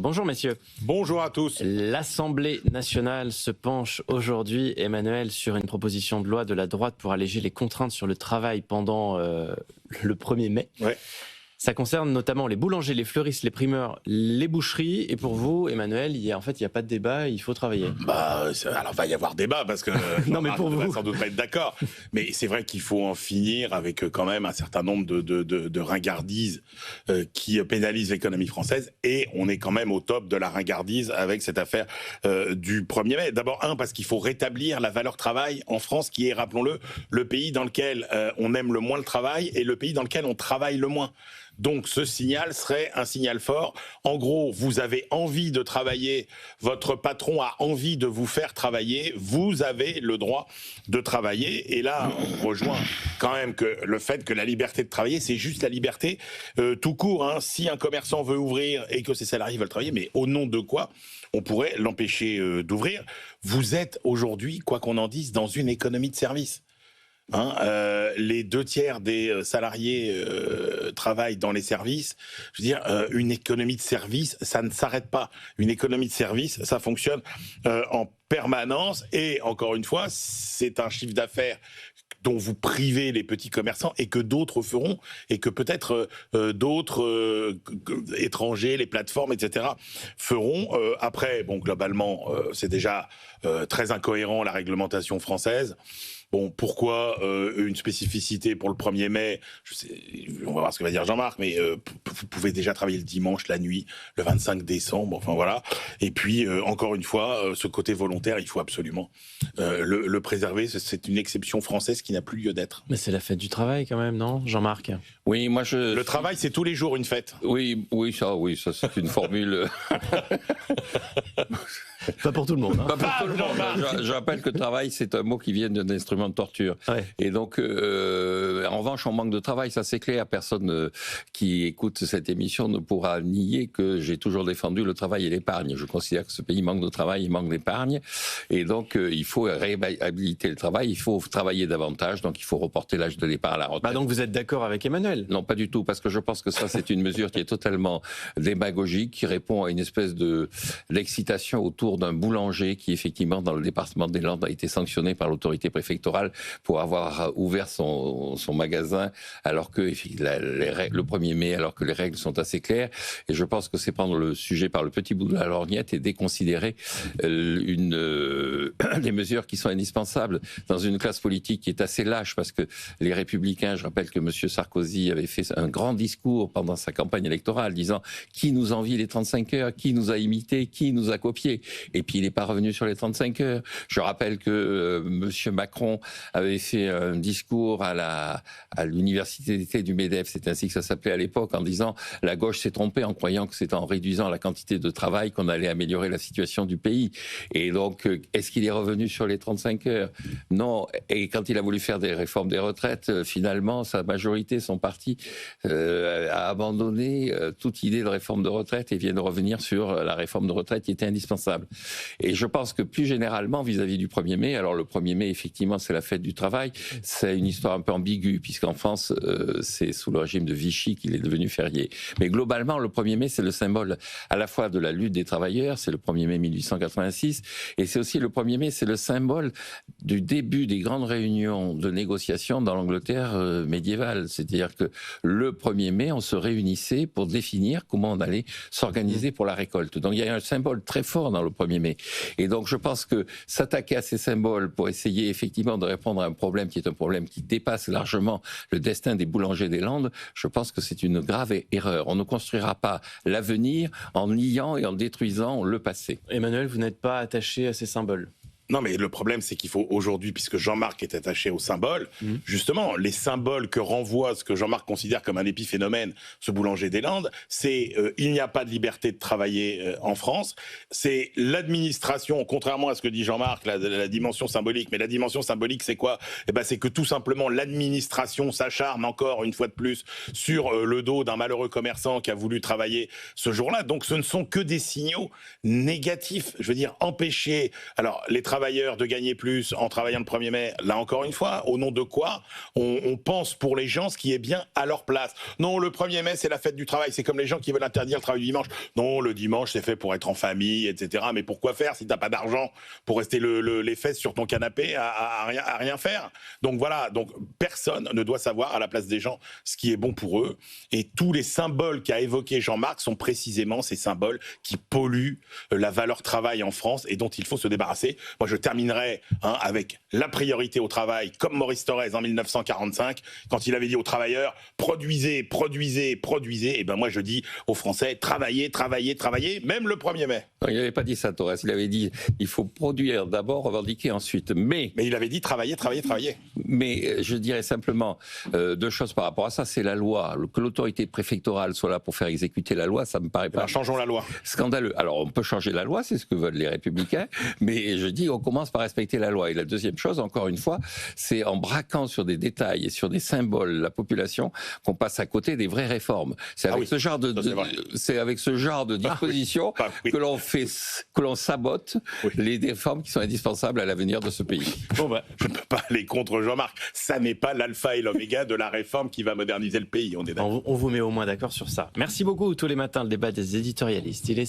Bonjour messieurs. Bonjour à tous. L'Assemblée nationale se penche aujourd'hui, Emmanuel, sur une proposition de loi de la droite pour alléger les contraintes sur le travail pendant le 1er mai. Ouais. Ça concerne notamment les boulangers, les fleuristes, les primeurs, les boucheries. Et pour vous, Emmanuel, il n'y a pas de débat, il faut travailler. Alors, va y avoir débat parce que non, mais pour vous, vous, sans doute pas être d'accord. Mais c'est vrai qu'il faut en finir avec quand même un certain nombre de ringardises qui pénalisent l'économie française. Et on est quand même au top de la ringardise avec cette affaire du 1er mai. D'abord, parce qu'il faut rétablir la valeur travail en France, qui est, rappelons-le, le pays dans lequel on aime le moins le travail et le pays dans lequel on travaille le moins. Donc ce signal serait un signal fort. En gros, vous avez envie de travailler, votre patron a envie de vous faire travailler, vous avez le droit de travailler. Et là, on rejoint quand même que le fait que la liberté de travailler, c'est juste la liberté tout court. Si un commerçant veut ouvrir et que ses salariés veulent travailler, mais au nom de quoi on pourrait l'empêcher d'ouvrir? Vous êtes aujourd'hui, quoi qu'on en dise, dans une économie de service. Les 2/3 des salariés travaillent dans les services. Je veux dire, une économie de service, ça ne s'arrête pas. Une économie de service, ça fonctionne en permanence. Et encore une fois, c'est un chiffre d'affaires dont vous privez les petits commerçants et que d'autres feront, et que peut-être d'autres étrangers, les plateformes, etc., feront. Après, globalement, c'est déjà très incohérent, la réglementation française. Bon, pourquoi une spécificité pour le 1er mai? On va voir ce que va dire Jean-Marc, mais vous pouvez déjà travailler le dimanche, la nuit, le 25 décembre, enfin voilà. Et puis, encore une fois, ce côté volontaire, il faut absolument le préserver. C'est une exception française qui n'a plus lieu d'être. Mais c'est la fête du travail quand même, non, Jean-Marc? Oui, moi Le travail, c'est tous les jours une fête. Oui, ça c'est une formule. Pas pour tout le monde. Pas pour tout le monde. Je rappelle que travail, c'est un mot qui vient d'un instrument de torture. Ouais. Et donc, en revanche, on manque de travail, ça c'est clair. Personne qui écoute cette émission ne pourra nier que j'ai toujours défendu le travail et l'épargne. Je considère que ce pays manque de travail, il manque d'épargne. Et donc, il faut réhabiliter le travail, il faut travailler davantage, donc il faut reporter l'âge de départ à la retraite. Donc vous êtes d'accord avec Emmanuel? Non, pas du tout, parce que je pense que ça, c'est une mesure qui est totalement démagogique, qui répond à une espèce d'excitation autour d'un boulanger qui, effectivement, dans le département des Landes, a été sanctionné par l'autorité préfectorale pour avoir ouvert son magasin alors que le 1er mai, alors que les règles sont assez claires. Et je pense que c'est prendre le sujet par le petit bout de la lorgnette et déconsidérer des mesures qui sont indispensables dans une classe politique qui est assez lâche, parce que les Républicains, je rappelle que M. Sarkozy avait fait un grand discours pendant sa campagne électorale disant qui nous envie les 35 heures, qui nous a imités, qui nous a copiés. Et puis il n'est pas revenu sur les 35 heures. Je rappelle que M. Macron avait fait un discours à l'université d'été du MEDEF, c'est ainsi que ça s'appelait à l'époque, en disant la gauche s'est trompée en croyant que c'est en réduisant la quantité de travail qu'on allait améliorer la situation du pays. Et donc, est-ce qu'il est revenu sur les 35 heures? Non. Et quand il a voulu faire des réformes des retraites, finalement, sa majorité, son parti, a abandonné toute idée de réforme de retraite et vient de revenir sur la réforme de retraite qui était indispensable. Et je pense que plus généralement, vis-à-vis du 1er mai, alors le 1er mai, effectivement, c'est la fête du travail, c'est une histoire un peu ambiguë, puisqu'en France, c'est sous le régime de Vichy qu'il est devenu férié. Mais globalement, le 1er mai, c'est le symbole à la fois de la lutte des travailleurs, c'est le 1er mai 1886, et c'est aussi le 1er mai, c'est le symbole du début des grandes réunions de négociation dans l'Angleterre médiévale. C'est-à-dire que le 1er mai, on se réunissait pour définir comment on allait s'organiser pour la récolte. Donc il y a un symbole très fort dans le 1er mai. Et donc je pense que s'attaquer à ces symboles pour essayer effectivement de répondre à un problème qui est un problème qui dépasse largement le destin des boulangers des Landes, je pense que c'est une grave erreur. On ne construira pas l'avenir en niant et en détruisant le passé. Emmanuel, vous n'êtes pas attaché à ces symboles? Non, mais le problème, c'est qu'il faut aujourd'hui, puisque Jean-Marc est attaché aux symboles, justement, les symboles que renvoie ce que Jean-Marc considère comme un épiphénomène, ce boulanger des Landes, c'est il n'y a pas de liberté de travailler en France, c'est l'administration, contrairement à ce que dit Jean-Marc, la dimension symbolique. Mais la dimension symbolique, c'est quoi? C'est que tout simplement, l'administration s'acharne encore une fois de plus sur le dos d'un malheureux commerçant qui a voulu travailler ce jour-là. Donc, ce ne sont que des signaux négatifs. Je veux dire, empêcher... Alors, les travailleurs travailleurs de gagner plus en travaillant le 1er mai. Là encore une fois, au nom de quoi on pense pour les gens ce qui est bien à leur place. Non, le 1er mai, c'est la fête du travail. C'est comme les gens qui veulent interdire le travail du dimanche. Non, le dimanche, c'est fait pour être en famille, etc. Mais pourquoi faire si t'as pas d'argent pour rester les fesses sur ton canapé à rien faire? Donc voilà, donc personne ne doit savoir à la place des gens ce qui est bon pour eux. Et tous les symboles qu'a évoqué Jean-Marc sont précisément ces symboles qui polluent la valeur travail en France et dont il faut se débarrasser. Moi, je terminerai avec la priorité au travail, comme Maurice Thorez en 1945, quand il avait dit aux travailleurs « produisez ». Et ben moi, je dis aux Français « travaillez », même le 1er mai. Non, il n'avait pas dit ça, Thorez. Il avait dit « il faut produire d'abord, revendiquer ensuite ». Mais il avait dit « travailler ». Mais je dirais simplement deux choses par rapport à ça. C'est la loi. Que l'autorité préfectorale soit là pour faire exécuter la loi, ça me paraît pas... changeons la loi. Scandaleux. Alors, on peut changer la loi, c'est ce que veulent les Républicains, mais je dis on commence par respecter la loi. Et la deuxième chose, encore une fois, c'est en braquant sur des détails et sur des symboles la population qu'on passe à côté des vraies réformes. C'est avec ce genre de dispositions que l'on sabote les réformes qui sont indispensables à l'avenir de ce pays. Bon je ne peux pas aller contre Jean-Marc. Ça n'est pas l'alpha et l'oméga de la réforme qui va moderniser le pays. On est d'accord. On vous met au moins d'accord sur ça. Merci beaucoup. Tous les matins, le débat des éditorialistes. Il est